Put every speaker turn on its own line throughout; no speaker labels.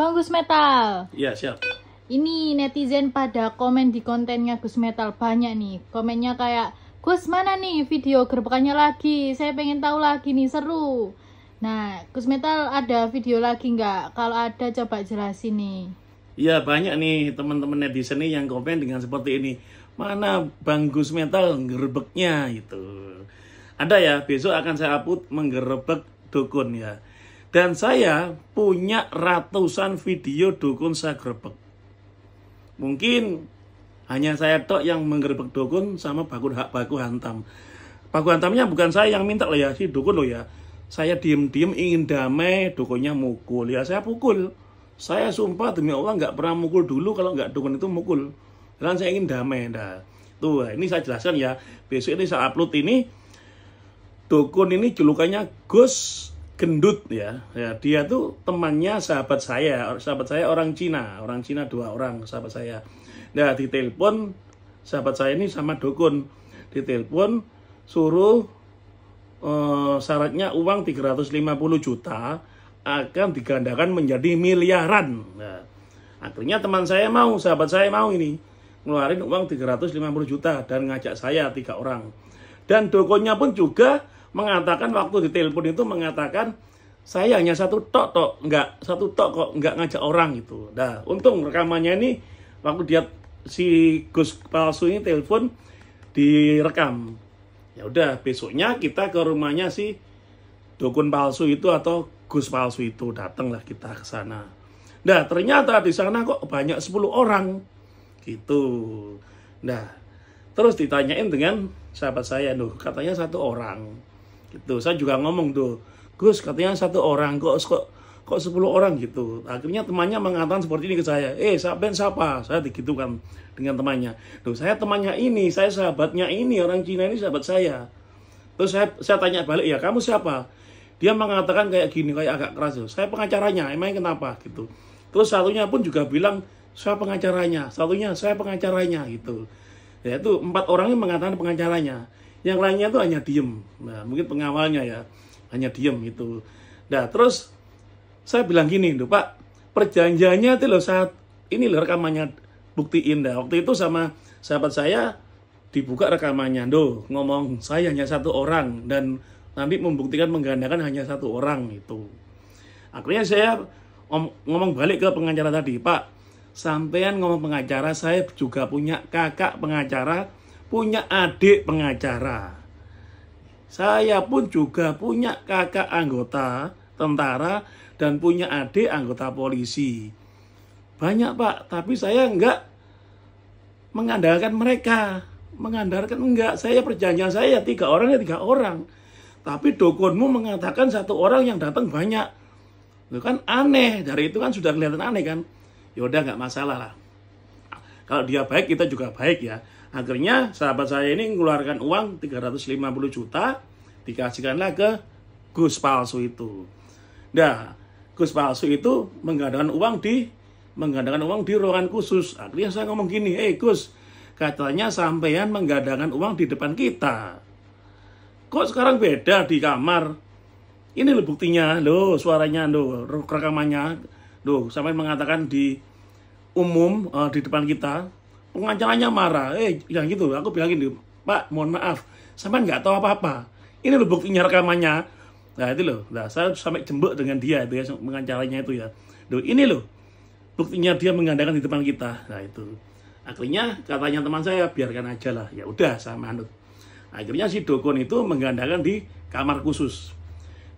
Bang Gus Metal.
Iya, siap.
Ini netizen pada komen di kontennya Gus Metal banyak nih. Komennya kayak, Gus mana nih video gerbekannya lagi? Saya pengen tahu lagi nih, seru. Nah, Gus Metal ada video lagi nggak? Kalau ada coba jelasin nih.
Iya, banyak nih teman-teman netizen nih yang komen dengan seperti ini. Mana Bang Gus Metal gerebeknya gitu. Ada ya, besok akan saya upload menggerebek dukun ya. Dan saya punya ratusan video dukun saya gerebek. Mungkin hanya saya tok yang menggerebek dukun sama baku hantam. Baku hantamnya bukan saya yang minta loh ya, si dukun loh ya. Saya diem-diem ingin damai, dukunnya mukul. Ya saya pukul. Saya sumpah demi Allah nggak pernah mukul dulu, kalau nggak dukun itu mukul. Dan saya ingin damai. Nah, tuh ini saya jelaskan ya. Besok ini saya upload ini. Dukun ini julukannya Gus Gendut ya. Ya, dia tuh temannya sahabat saya orang Cina 2 orang sahabat saya. Nah, ditelepon sahabat saya ini sama dukun, ditelepon suruh syaratnya uang 350 juta akan digandakan menjadi miliaran. Nah, akhirnya teman saya mau, sahabat saya mau ini ngeluarin uang 350 juta dan ngajak saya 3 orang. Dan dukunnya pun juga mengatakan waktu ditelepon itu mengatakan saya hanya satu tok kok, nggak ngajak orang gitu. Nah, untung rekamannya ini waktu dia si Gus palsu ini telepon direkam. Ya udah, besoknya kita ke rumahnya si dukun palsu itu atau Gus palsu itu, datanglah kita ke sana. Nah, ternyata di sana kok banyak 10 orang gitu. Nah, terus ditanyain dengan sahabat saya, loh katanya 1 orang. Gitu. Saya juga ngomong tuh, Gus katanya 1 orang, kok 10 orang gitu. Akhirnya temannya mengatakan seperti ini ke saya, sampean siapa? Saya digitukan dengan temannya. Loh, saya temannya ini, saya sahabatnya ini, orang Cina ini sahabat saya. Terus saya tanya balik, ya kamu siapa? Dia mengatakan kayak gini, kayak agak keras. Saya pengacaranya, emangnya kenapa gitu. Terus satunya pun juga bilang, saya pengacaranya. Satunya, saya pengacaranya gitu. Ya itu 4 orang ini mengatakan pengacaranya. Yang lainnya tuh hanya diem. Nah, mungkin pengawalnya ya, hanya diem gitu. Nah, terus saya bilang gini, loh Pak, perjanjiannya itu loh saat ini loh rekamannya, buktiin dah. Waktu itu sama sahabat saya dibuka rekamannya, ngomong saya hanya 1 orang dan nanti membuktikan menggandakan hanya 1 orang itu. Akhirnya saya ngomong balik ke pengacara tadi, Pak, sampean ngomong pengacara, saya juga punya kakak pengacara, punya adik pengacara. Saya pun juga punya kakak anggota tentara dan punya adik anggota polisi. Banyak Pak, tapi saya enggak mengandalkan mereka. Saya perjanjian saya 3 orang ya 3 orang. Tapi dukunmu mengatakan 1 orang yang datang banyak. Itu kan aneh, dari itu kan sudah kelihatan aneh kan. Ya udah nggak masalah lah. Kalau dia baik, kita juga baik ya. Akhirnya sahabat saya ini mengeluarkan uang 350 juta, dikasihkanlah ke Gus palsu itu. Nah, Gus palsu itu menggandakan uang di ruangan khusus. Akhirnya saya ngomong gini, Gus, katanya sampean menggandakan uang di depan kita. Kok sekarang beda di kamar? Ini loh buktinya, loh suaranya, loh rekamannya, loh sampean mengatakan di umum di depan kita. Pengacaranya marah, yang gitu. Aku bilang gini, Pak, mohon maaf, sampean nggak tahu apa-apa. Ini loh buktinya rekamannya. Nah itu loh, saya sampai jembek dengan dia, itu ya, pengacaranya itu ya. Loh ini loh, buktinya dia menggandakan di depan kita. Nah itu. Akhirnya katanya teman saya, biarkan aja lah. Ya udah, saya manut. Akhirnya si dukun itu menggandakan di kamar khusus.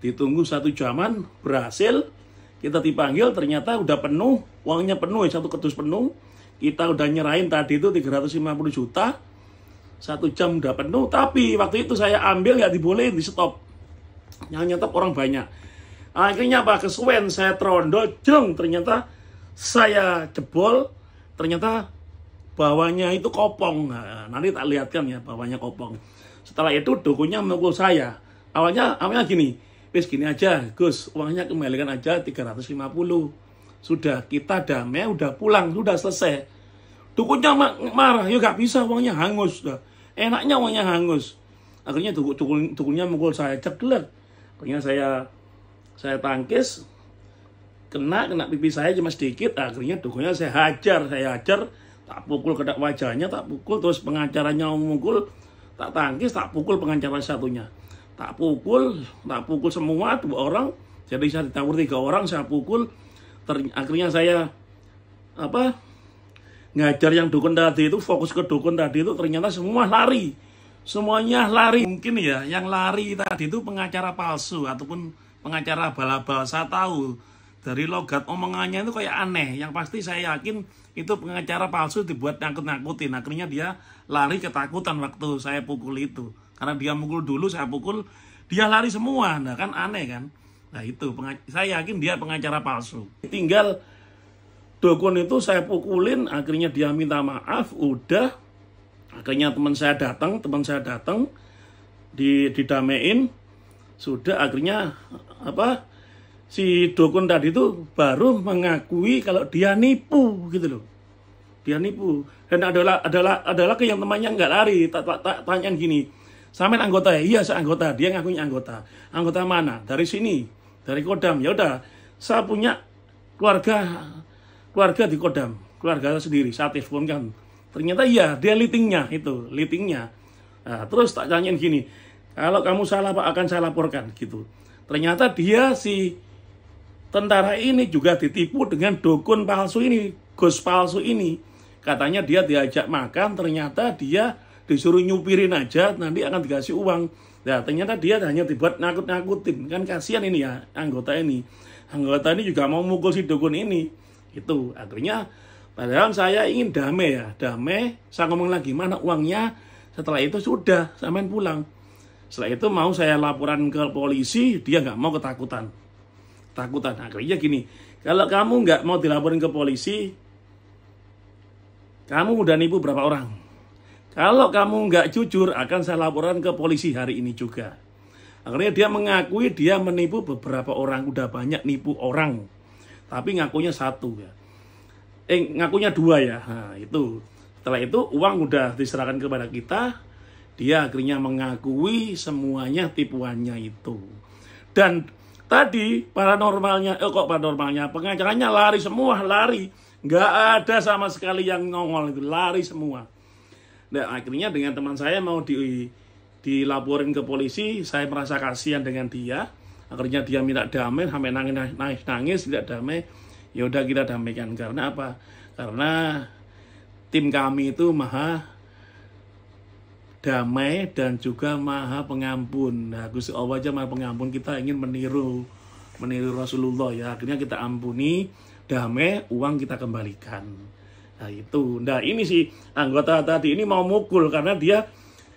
Ditunggu 1 jaman, berhasil. Kita dipanggil, ternyata udah penuh, uangnya penuh, 1 kardus penuh. Kita udah nyerahin tadi itu 350 juta, 1 jam udah penuh. Tapi waktu itu saya ambil nggak dibolehin, di stop. Yang nyetop orang banyak. Akhirnya apa? Kesuwen, saya trondol, jeng, ternyata saya jebol, ternyata bawahnya itu kopong. Nah, nanti tak lihatkan ya, bawahnya kopong. Setelah itu dukunnya memukul saya. Awalnya gini, wis gini aja, Gus, uangnya kembalikan aja 350. Sudah, kita damai, udah pulang, sudah selesai. Dukunnya marah, ya gak bisa, uangnya hangus. Enaknya uangnya hangus. Akhirnya dukunnya mukul saya, ceklek. Akhirnya saya tangkis, kena pipi saya cuma sedikit, akhirnya dukunnya saya hajar, tak pukul kena wajahnya, tak pukul, terus pengacaranya memukul, tak tangkis, tak pukul pengacara satunya, tak pukul semua 2 orang, jadi saya ditawar 3 orang, saya pukul, akhirnya saya ngajar yang dukun tadi itu, fokus ke dukun tadi itu, ternyata semuanya lari. Mungkin ya yang lari tadi itu pengacara palsu ataupun pengacara abal-abal. Saya tahu dari logat omongannya itu kayak aneh, yang pasti saya yakin itu pengacara palsu dibuat nakut-nakutin. Akhirnya dia lari ketakutan waktu saya pukul itu, karena dia mukul dulu, saya pukul, dia lari semua. Nah kan aneh kan. Nah itu saya yakin dia pengacara palsu. Tinggal dukun itu saya pukulin, akhirnya dia minta maaf, udah. Akhirnya teman saya datang, didamein, sudah. Akhirnya si dukun tadi itu baru mengakui kalau dia nipu gitu loh. Dia nipu. Dan adalah yang temannya nggak lari, tanyain gini, "Sampean anggota ya?" "Iya, saya anggota." Dia ngakunya anggota. "Anggota mana?" "Dari sini, dari Kodam." "Ya udah, saya punya keluarga di Kodam, keluarga sendiri, saya teleponkan." Ternyata iya, dia litingnya. Nah, terus tak tanyain gini, "Kalau kamu salah Pak, akan saya laporkan." Gitu. Ternyata dia si tentara ini juga ditipu dengan dukun palsu ini, gus palsu ini. Katanya dia diajak makan, ternyata dia disuruh nyupirin aja, nanti akan dikasih uang. Nah, ternyata dia hanya dibuat nakut-nakutin. Kan kasihan ini ya, anggota ini juga mau mukul si dukun ini. Itu akhirnya, padahal saya ingin damai, saya ngomong lagi, "Mana uangnya?" Setelah itu sudah, sampean pulang. Setelah itu mau saya laporan ke polisi, dia nggak mau, ketakutan. Akhirnya gini, "Kalau kamu nggak mau dilaporin ke polisi, kamu udah nipu berapa orang? Kalau kamu nggak jujur, akan saya laporan ke polisi hari ini juga." Akhirnya dia mengakui dia menipu beberapa orang, udah banyak nipu orang. Tapi ngakunya 1 ya. Ngakunya 2 ya. Nah, itu. Setelah itu uang udah diserahkan kepada kita. Dia akhirnya mengakui semuanya tipuannya itu. Dan tadi paranormalnya, pengacaranya lari semua, nggak ada sama sekali yang nongol, itu lari semua. Nah akhirnya dengan teman saya mau dilaporin ke polisi, saya merasa kasihan dengan dia. Akhirnya dia minta damai, sampai nangis tidak damai. Ya udah kita damaikan. Karena apa? Karena tim kami itu maha damai dan juga maha pengampun. Nah, Gusti Allah aja maha pengampun. Kita ingin meniru Rasulullah ya. Akhirnya kita ampuni, damai, uang kita kembalikan. Nah itu. Nah ini si anggota tadi ini mau mukul karena dia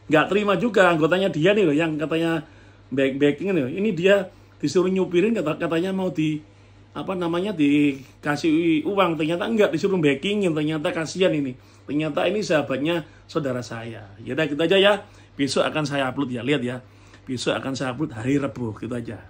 nggak terima juga, anggotanya dia nih loh, yang katanya backing nih. Ini dia disuruh nyupirin, katanya mau dikasih uang, ternyata enggak, disuruh backingin. Ternyata kasihan ini, ternyata ini sahabatnya saudara saya. Ya udah gitu aja ya, besok akan saya upload ya, lihat ya, besok akan saya upload hari Rabu, gitu aja.